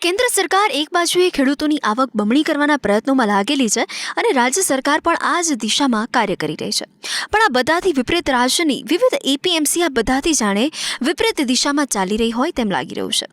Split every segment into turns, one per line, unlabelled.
કેન્દ્ર સરકાર એક બાજુએ ખેડૂતોની આવક બમણી કરવાના પ્રયત્નોમાં લાગેલી છે અને રાજ્ય સરકાર પણ આ જ દિશામાં કાર્ય કરી રહી છે. પણ આ બધાથી વિપરીત રાજ્યની વિવિધ એપીએમસી આ બધાથી જાણે વિપરીત દિશામાં ચાલી રહી હોય તેમ લાગી રહ્યું છે.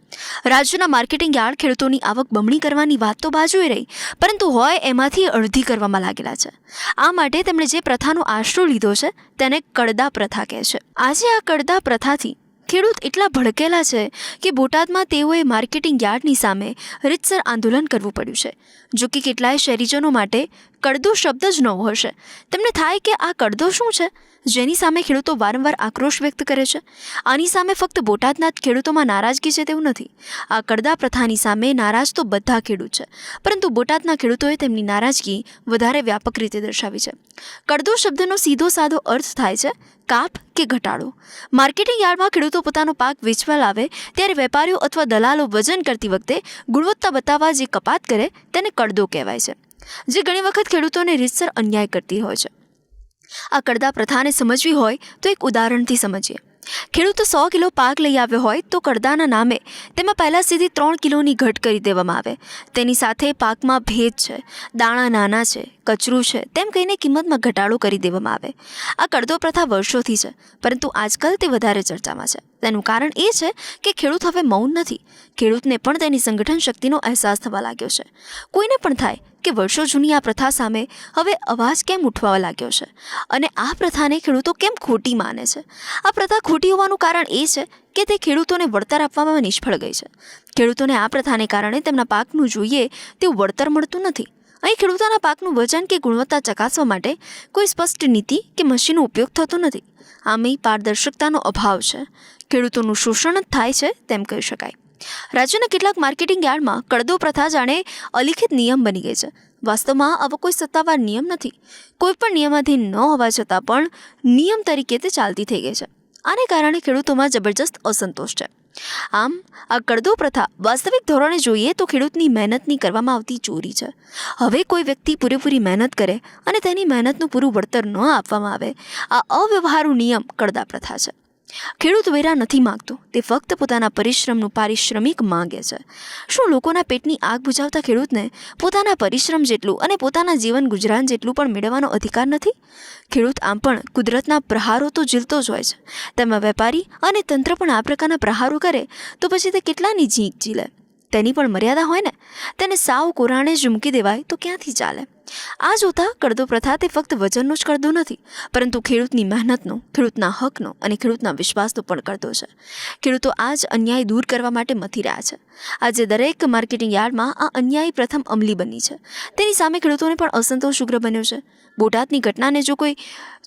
રાજ્યના માર્કેટિંગ યાર્ડ ખેડૂતોની આવક બમણી કરવાની વાત તો બાજુએ રહી, પરંતુ હોય એમાંથી અડધી કરવામાં લાગેલા છે. આ માટે તેમણે જે પ્રથાનો આશરો લીધો છે તેને કડદા પ્રથા કહે છે. આજે આ કડદા પ્રથાથી ખેડૂત એટલા ભડકેલા છે કે બોટાદમાં તેઓએ માર્કેટિંગ યાર્ડની સામે રીતસર આંદોલન કરવું પડ્યું છે. જો કે કેટલાય શહેરીજનો માટે કડદો શબ્દ જ નવો હશે. તેમને થાય કે આ કડદો શું છે, જેની સામે ખેડૂતો વારંવાર આક્રોશ વ્યક્ત કરે છે. આની સામે ફક્ત બોટાદના જ ખેડૂતોમાં નારાજગી છે તેવું નથી. આ કડદા પ્રથાની સામે નારાજ તો બધા ખેડૂત છે, પરંતુ બોટાદના ખેડૂતોએ તેમની નારાજગી વધારે વ્યાપક રીતે દર્શાવી છે. કડદો શબ્દનો સીધો સાદો અર્થ થાય છે કાપ કે ઘટાડો. માર્કેટિંગ યાર્ડમાં ખેડૂતો પોતાનો પાક વેચવા લાવે ત્યારે વેપારીઓ અથવા દલાલો વજન કરતી વખતે ગુણવત્તા બતાવવા જે કપાત કરે તેને કડદો કહેવાય છે, જે ઘણી વખત ખેડૂતોને રીતસર અન્યાય કરતી હોય છે. આ કડદા પ્રથાને સમજવી હોય તો એક ઉદાહરણથી સમજીએ. ખેડૂત 100 કિલો પાક લઈ આવ્યો હોય તો કડદાના નામે તેમાં પહેલાં સીધી 3 કિલોની ઘટ કરી દેવામાં આવે. તેની સાથે પાકમાં ભેજ છે, દાણા નાના છે, કચરું છે તેમ કહીને કિંમતમાં ઘટાડો કરી દેવામાં આવે. આ કડદો પ્રથા વર્ષોથી છે, પરંતુ આજકાલ તે વધારે ચર્ચામાં છે. તેનું કારણ એ છે કે ખેડૂત હવે મૌન નથી. ખેડૂતને પણ તેની સંગઠન શક્તિનો અહેસાસ થવા લાગ્યો છે. કોઈને પણ થાય કે વર્ષો જૂની આ પ્રથા સામે હવે અવાજ કેમ ઉઠવા લાગ્યો છે અને આ પ્રથાને ખેડૂતો કેમ ખોટી માને છે. આ પ્રથા ખોટી હોવાનું કારણ એ છે કે તે ખેડૂતોને વળતર આપવામાં નિષ્ફળ ગઈ છે. ખેડૂતોને આ પ્રથાને કારણે તેમના પાકનું જોઈએ તેવું વળતર મળતું નથી. અહીં ખેડૂતોના પાકનું વજન કે ગુણવત્તા ચકાસવા માટે કોઈ સ્પષ્ટ નીતિ કે મશીનનો ઉપયોગ થતો નથી. આમે પારદર્શકતાનો અભાવ છે. ખેડૂતોનું શોષણ જ થાય છે તેમ કહી શકાય. રાજ્યના કેટલાક માર્કેટિંગ યાર્ડમાં કડદો પ્રથા જાણે અલિખિત નિયમ બની ગઈ છે. વાસ્તવમાં આવો કોઈ સત્તાવાર નિયમ નથી. કોઈ પણ નિયમાધીન ન હોવા છતાં પણ નિયમ તરીકે તે ચાલતી થઈ ગઈ છે. આને કારણે ખેડૂતોમાં જબરજસ્ત અસંતોષ છે. આમ આ કડદો પ્રથા વાસ્તવિક ધોરણે જોઈએ તો ખેડૂતની મહેનતની કરવામાં આવતી ચોરી છે. હવે કોઈ વ્યક્તિ પૂરેપૂરી મહેનત કરે અને તેની મહેનતનું પૂરું વળતર ન આપવામાં આવે, આ અવ્યવહારુ નિયમ કડદા પ્રથા છે. ખેડૂત વેરા નથી માંગતો, તે ફક્ત પોતાના પરિશ્રમનું પારિશ્રમિક માંગે છે. શું લોકોના પેટની આગ બુઝાવતા ખેડૂતને પોતાના પરિશ્રમ જેટલું અને પોતાના જીવન ગુજરાન જેટલું પણ મેળવવાનો અધિકાર નથી? ખેડૂત આમ પણ કુદરતના પ્રહારો તો ઝીલતો જ હોય છે. તેમાં વેપારી અને તંત્ર પણ આ પ્રકારના પ્રહારો કરે તો પછી તે કેટલાની ઝીંક ઝીલે? તેની પણ મર્યાદા હોય ને. તેને સાવ કોરાણે જ મૂકી દેવાય તો ક્યાંથી ચાલે? આ જોતા કડદો પ્રથા તે ફક્ત વજનનો જ કડદો નથી, પરંતુ ખેડૂતની મહેનતનો, ખેડૂતના હકનો અને ખેડૂતના વિશ્વાસનો પણ કડદો છે. ખેડૂતો આ જ અન્યાય દૂર કરવા માટે મથી રહ્યા છે. આજે દરેક માર્કેટિંગ યાર્ડમાં આ અન્યાય પ્રથમ અમલી બની છે. તેની સામે ખેડૂતોને પણ અસંતોષ ઉગ્ર બન્યો છે. બોટાદની ઘટનાને જો કોઈ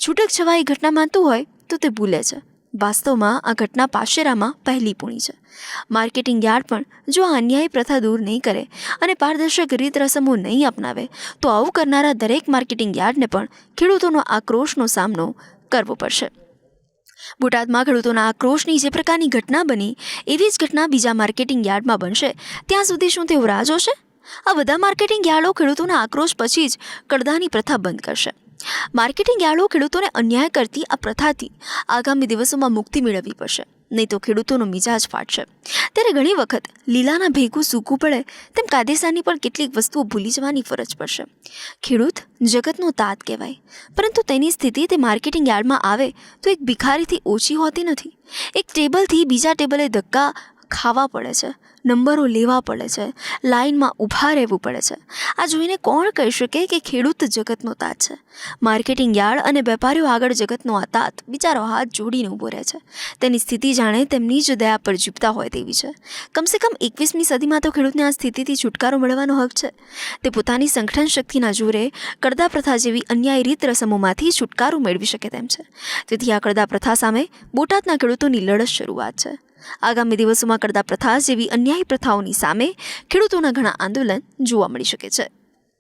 છૂટક છવાઈ ઘટના માનતું હોય તો તે ભૂલે છે. વાસ્તવમાં આ ઘટના પાશેરામાં પહેલી પૂણી છે. માર્કેટિંગ યાર્ડ પણ જો આ અન્યાય પ્રથા દૂર નહીં કરે અને પારદર્શક રીત રસમો નહીં અપનાવે તો આવું કરનારા દરેક માર્કેટિંગ યાર્ડને પણ ખેડૂતોનો આક્રોશનો સામનો કરવો પડશે. બોટાદમાં ખેડૂતોના આક્રોશની જે પ્રકારની ઘટના બની એવી જ ઘટના બીજા માર્કેટિંગ યાર્ડમાં બનશે ત્યાં સુધી શું તેઓ રાહ જોશે? આ બધા માર્કેટિંગ યાર્ડો ખેડૂતોના આક્રોશ પછી જ કડદાની પ્રથા બંધ કરશે. માર્કેટિંગ યાર્ડો ખેડૂતોને અન્યાય કરતી આ પ્રથાથી આગામી દિવસોમાં મુક્તિ મેળવવી પડશે, નહીં તો ખેડૂતોનો મિજાજ ફાટશે. ત્યારે ઘણી વખત લીલાના ભેગું સૂકું પડે તેમ કાયદેસરની પણ કેટલીક વસ્તુઓ ભૂલી જવાની ફરજ પડશે. ખેડૂત જગતનો તાત કહેવાય, પરંતુ તેની સ્થિતિ તે માર્કેટિંગ યાર્ડમાં આવે તો એક ભિખારીથી ઓછી હોતી નથી. એક ટેબલથી બીજા ટેબલે ધક્કા ખાવા પડે છે, નંબરો લેવા પડે છે, લાઇનમાં ઊભા રહેવું પડે છે. આ જોઈને કોણ કહી શકે કે ખેડૂત જગતનો તાત છે? માર્કેટિંગ યાર્ડ અને વેપારીઓ આગળ જગતનો આ તાત બિચારો હાથ જોડીને ઊભો રહે છે. તેની સ્થિતિ જાણે તેમની જ દયા પર જીવતા હોય તેવી છે. કમસે કમ 21મી સદીમાં તો ખેડૂતને આ સ્થિતિથી છુટકારો મેળવવાનો હક છે. તે પોતાની સંગઠન શક્તિના જોરે કડદા પ્રથા જેવી અન્યાય રીત રસમોમાંથી છુટકારો મેળવી શકે તેમ છે. તેથી આ કડદા પ્રથા સામે બોટાદના ખેડૂતોની લડત શરૂઆત છે. આગામી દિવસોમાં કડદા પ્રથા જેવી અન્યાયી પ્રથાઓની સામે ખેડૂતોના ઘણા આંદોલન જોવા મળી શકે છે.